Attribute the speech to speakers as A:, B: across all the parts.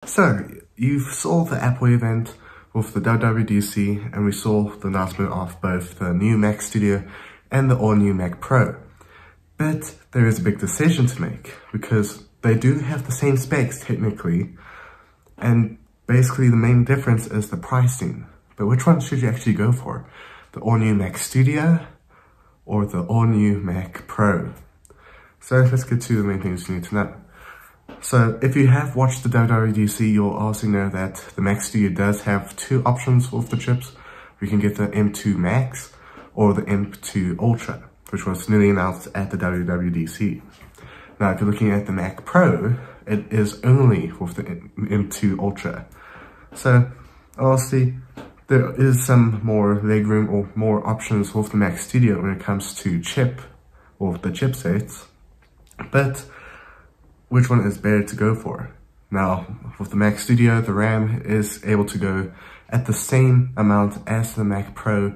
A: So, you saw the Apple event with the WWDC, and we saw the announcement of both the new Mac Studio and the all-new Mac Pro. But there is a big decision to make, because they do have the same specs technically, and basically the main difference is the pricing. But which one should you actually go for? The all-new Mac Studio or the all-new Mac Pro? So let's get to the main things you need to know. So if you have watched the WWDC, you'll also know that the Mac Studio does have two options with the chips. You can get the M2 Max or the M2 Ultra, which was newly announced at the WWDC. Now, if you're looking at the Mac Pro, it is only with the M2 Ultra. So honestly, there is some more legroom or more options with the Mac Studio when it comes to chip or the chipsets, but which one is better to go for? Now, with the Mac Studio, the RAM is able to go at the same amount as the Mac Pro,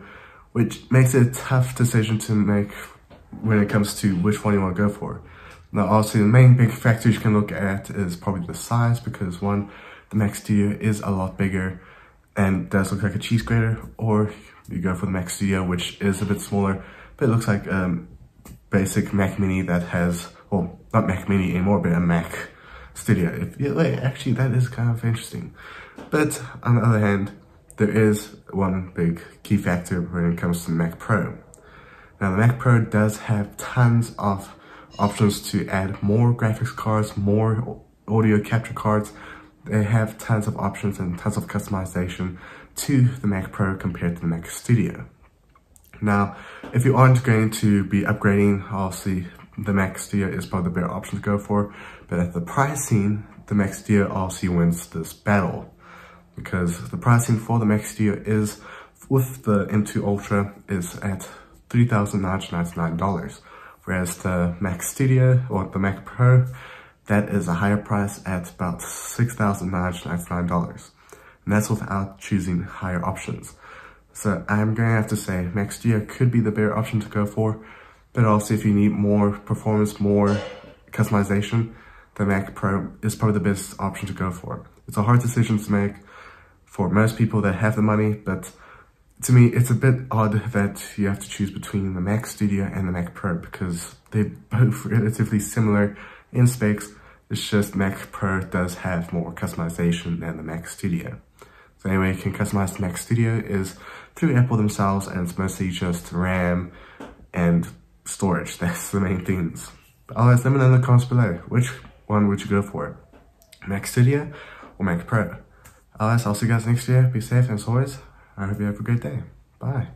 A: which makes it a tough decision to make when it comes to which one you want to go for. Now, obviously, the main big factor you can look at is probably the size, because one, the Mac Studio is a lot bigger and does look like a cheese grater, or you go for the Mac Studio, which is a bit smaller, but it looks like basic Mac Mini that has, well, not Mac Mini anymore, but a Mac Studio. Actually, that is kind of interesting. But on the other hand, there is one big key factor when it comes to the Mac Pro. Now, the Mac Pro does have tons of options to add more graphics cards, more audio capture cards. They have tons of options and tons of customization to the Mac Pro compared to the Mac Studio. Now, if you aren't going to be upgrading, obviously the Mac Studio is probably the better option to go for, but at the pricing, the Mac Studio obviously wins this battle, because the pricing for the Mac Studio is, with the M2 Ultra, is at $3,999, whereas the Mac Studio, or the Mac Pro, that is a higher price at about $6,999, and that's without choosing higher options. So I'm going to have to say Mac Studio could be the better option to go for, but also if you need more performance, more customization, the Mac Pro is probably the best option to go for. It's a hard decision to make for most people that have the money, but to me, it's a bit odd that you have to choose between the Mac Studio and the Mac Pro, because they're both relatively similar in specs. It's just Mac Pro does have more customization than the Mac Studio. So anyway, you can customize the Mac Studio is through Apple themselves, and it's mostly just RAM and storage. That's the main things. But otherwise, let me know in the comments below, which one would you go for? Mac Studio or Mac Pro? Otherwise, I'll see you guys next year. Be safe, and as always, I hope you have a great day. Bye.